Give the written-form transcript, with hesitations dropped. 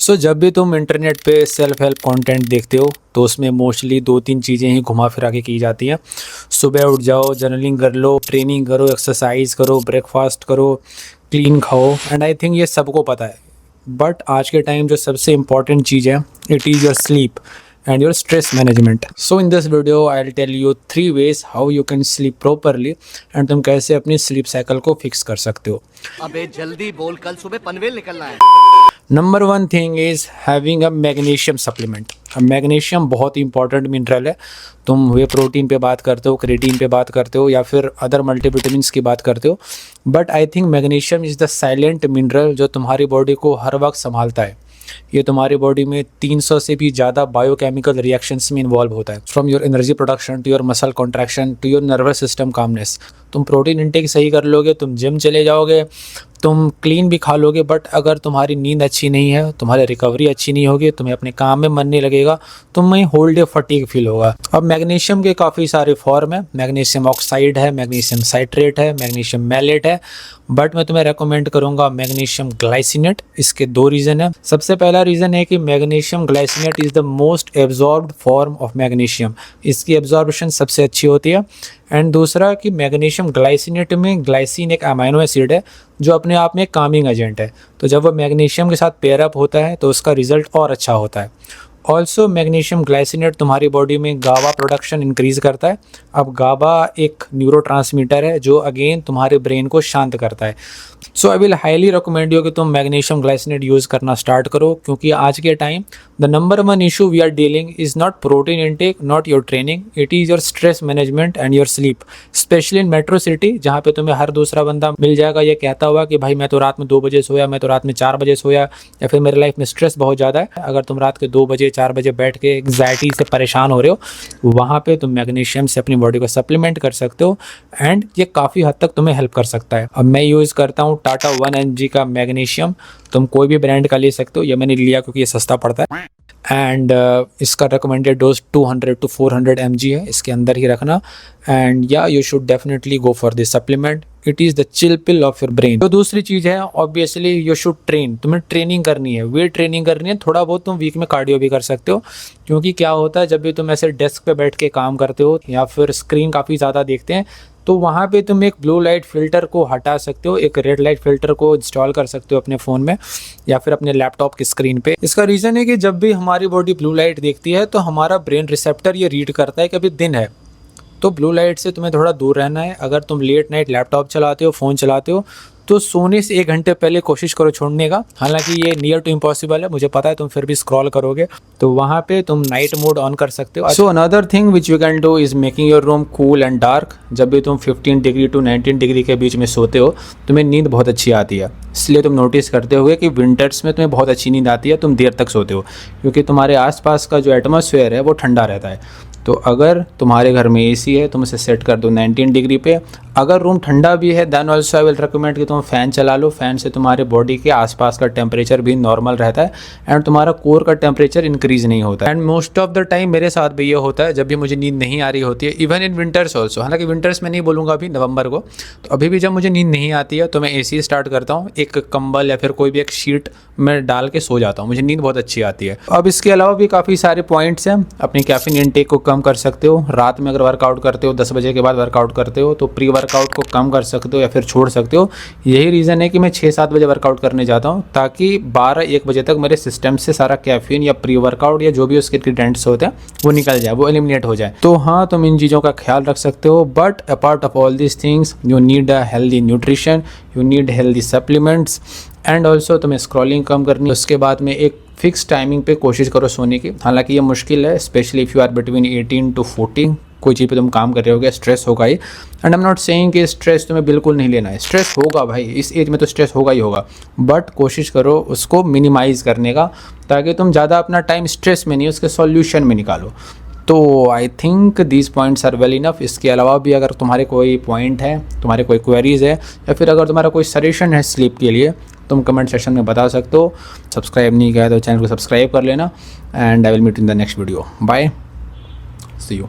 सो जब भी तुम इंटरनेट पे सेल्फ हेल्प कंटेंट देखते हो तो उसमें मोस्टली 2-3 चीज़ें ही घुमा फिरा के की जाती हैं। सुबह उठ जाओ, जर्नलिंग कर लो, ट्रेनिंग करो, एक्सरसाइज करो, ब्रेकफास्ट करो, क्लीन खाओ, एंड आई थिंक ये सबको पता है। बट आज के टाइम जो सबसे इम्पॉर्टेंट चीज़ है, it is your sleep and your stress management. So in this video I'll tell you 3 ways how you can sleep properly and तुम कैसे अपनी sleep cycle को fix कर सकते हो। अबे जल्दी बोल, कल सुबह पनवेल निकलना है। Number 1 thing is having a magnesium supplement. Magnesium बहुत ही इंपॉर्टेंट मिनरल है। तुम वे प्रोटीन पे बात करते हो, क्रिएटिन पे बात करते हो या फिर अदर मल्टीविटामिन्स की बात करते हो, but I think magnesium is the silent mineral जो तुम्हारी बॉडी को हर वक्त संभालता है। ये तुम्हारी बॉडी में 300 से भी ज़्यादा बायोकेमिकल रिएक्शंस में इन्वॉल्व होता है, from your energy production to your muscle contraction to your nervous system calmness. तुम प्रोटीन इंटेक सही कर लोगे, तुम जिम चले जाओगे, तुम क्लीन भी खा लोगे, बट अगर तुम्हारी नींद अच्छी नहीं है, तुम्हारी रिकवरी अच्छी नहीं होगी, तुम्हें अपने काम में मन नहीं लगेगा, तुम्हें होल डे फटीग फील होगा। अब मैग्नीशियम के काफ़ी सारे फॉर्म है। मैग्नीशियम ऑक्साइड है, मैग्नीशियम साइट्रेट है, मैग्नीशियम मैलेट है, बट मैं तुम्हें रेकमेंड करूंगा मैग्नीशियम ग्लाइसिनेट। इसके 2 रीज़न है। सबसे पहला रीज़न है कि magnesium glycinate is the most absorbed form of magnesium. इसकी एब्जॉर्बेशन सबसे अच्छी होती है। एंड दूसरा कि मैग्नीशियम ग्लाइसिनेट में ग्लाइसिन एक अमाइनो एसिड है जो अपने आप में एक कामिंग एजेंट है। तो जब वो मैग्नीशियम के साथ पेयर अप होता है तो उसका रिजल्ट और अच्छा होता है। ऑल्सो मैग्नीशियम ग्लाइसिनेट तुम्हारी बॉडी में गाबा प्रोडक्शन इंक्रीज़ करता है। अब गाबा एक न्यूरोट्रांसमीटर है जो अगेन तुम्हारे ब्रेन को शांत करता है। So I will highly recommend you कि तुम मैग्नीशियम ग्लाइसिनेट यूज़ करना स्टार्ट करो, क्योंकि आज के time the number 1 issue we are dealing is not protein intake, not your training, it is your stress management and your sleep. Especially in metro city, जहाँ पे तुम्हें हर दूसरा बंदा मिल जाएगा ये कहता हुआ कि भाई मैं तो रात में 2 बजे सोया, मैं तो रात में 4 बजे सोया, या फिर मेरी लाइफ में स्ट्रेस बहुत ज़्यादा है। अगर तुम रात के 2 बजे 4 बजे बैठ के एंग्जाइटी से परेशान हो रहे हो, वहाँ पे तुम मैग्नीशियम से अपनी बॉडी को सप्लीमेंट कर सकते हो एंड ये काफ़ी हद तक तुम्हें हेल्प कर सकता है। अब मैं यूज़ करता हूँ टाटा 1 mg का मैग्नीशियम। तुम कोई भी ब्रांड का ले सकते हो, ये मैंने लिया क्योंकि ये सस्ता पड़ता है। एंड इसका रिकमेंडेड डोज 200 to 400 mg है, इसके अंदर ही रखना। एंड या you should definitely go for this supplement, it is the chill pill of your brain. तो दूसरी चीज़ है ऑब्वियसली यू शुड ट्रेन। तुम्हें ट्रेनिंग करनी है, वेट ट्रेनिंग करनी है। थोड़ा बहुत तुम वीक में कार्डियो भी कर सकते हो, क्योंकि क्या होता है जब भी तुम ऐसे डेस्क पे बैठ के काम करते हो या फिर स्क्रीन काफ़ी ज़्यादा देखते हैं, तो वहाँ पे तुम एक ब्लू लाइट फ़िल्टर को हटा सकते हो, एक रेड लाइट फ़िल्टर को इंस्टॉल कर सकते हो अपने फ़ोन में या फिर अपने लैपटॉप की स्क्रीन पे। इसका रीज़न है कि जब भी हमारी बॉडी ब्लू लाइट देखती है तो हमारा ब्रेन रिसेप्टर ये रीड करता है कि अभी दिन है, तो ब्लू लाइट से तुम्हें थोड़ा दूर रहना है। अगर तुम लेट नाइट लैपटॉप चलाते हो, फ़ोन चलाते हो, तो सोने से 1 घंटे पहले कोशिश करो छोड़ने का। हालांकि ये नियर टू इम्पॉसिबल है, मुझे पता है, तुम फिर भी स्क्रॉल करोगे, तो वहाँ पे तुम नाइट मोड ऑन कर सकते हो। So another thing which you can do is making your room cool and dark. जब भी तुम 15 डिग्री to 19 डिग्री के बीच में सोते हो, तुम्हें नींद बहुत अच्छी आती है। इसलिए तुम नोटिस करते होगे कि विंटर्स में तुम्हें बहुत अच्छी नींद आती है, तुम देर तक सोते हो, क्योंकि तुम्हारे आसपास का जो एटमॉस्फेयर है वो ठंडा रहता है। तो अगर तुम्हारे घर में एसी है, तुम इसे सेट कर दो 19 डिग्री पे। अगर रूम ठंडा भी है, then also I will recommend कि तुम फ़ैन चला लो। फ़ैन से तुम्हारे बॉडी के आसपास का टेम्परेचर भी नॉर्मल रहता है एंड तुम्हारा कोर का टेम्परेचर इंक्रीज़ नहीं होता है। And most of the time मेरे साथ भी ये होता है जब भी मुझे नींद नहीं आ रही होती है, इवन इन विंटर्स ऑल्सो। हालांकि विंटर्स में नहीं बोलूँगा, अभी नवंबर को, तो अभी भी जब मुझे नींद नहीं आती है तो मैं एसी स्टार्ट करता हूँ, एक कंबल या फिर कोई भी एक शीट में डाल के सो जाता हूँ, मुझे नींद बहुत अच्छी आती है। अब इसके अलावा भी काफ़ी सारे पॉइंट्स हैं। अपनी कैफीन इंटेक को कम कर सकते हो। रात में अगर वर्कआउट करते हो, 10 बजे के बाद वर्कआउट करते हो, तो प्री वर्कआउट को कम कर सकते हो या फिर छोड़ सकते हो। यही रीज़न है कि मैं 6-7 बजे वर्कआउट करने जाता हूँ, ताकि 12-1 बजे तक मेरे सिस्टम से सारा कैफीन या प्री वर्कआउट या जो भी उसके इंग्रीडिएंट्स होते हैं वो निकल जाए, वो एलिमिनेट हो जाए। तो हाँ, तुम इन चीज़ों का ख्याल रख सकते हो, but apart of all these things you need a healthy nutrition, you need healthy supplements and also तुम्हें स्क्रॉलिंग कम करनी है। उसके बाद में एक फिक्स टाइमिंग पे कोशिश करो सोने की। हालांकि ये मुश्किल है, especially if you are between 18 to 40। कोई चीज़ पे तुम काम कर रहे होगे, स्ट्रेस होगा ही। And I am not saying कि स्ट्रेस तुम्हें बिल्कुल नहीं लेना है, स्ट्रेस होगा भाई, इस एज में तो स्ट्रेस होगा ही होगा, बट कोशिश करो उसको मिनिमाइज़ करने का, ताकि तुम ज़्यादा अपना टाइम स्ट्रेस में नहीं, उसके सॉल्यूशन में निकालो। तो I think these points are well enough. इसके अलावा भी अगर तुम्हारे कोई पॉइंट है, तुम्हारे कोई क्वेरीज़ है, या फिर अगर तुम्हारा कोई सजेशन है स्लीप के लिए, तुम कमेंट सेक्शन में बता सकते हो। सब्सक्राइब नहीं किया तो चैनल को सब्सक्राइब कर लेना and I will meet in the next video. Bye, see you.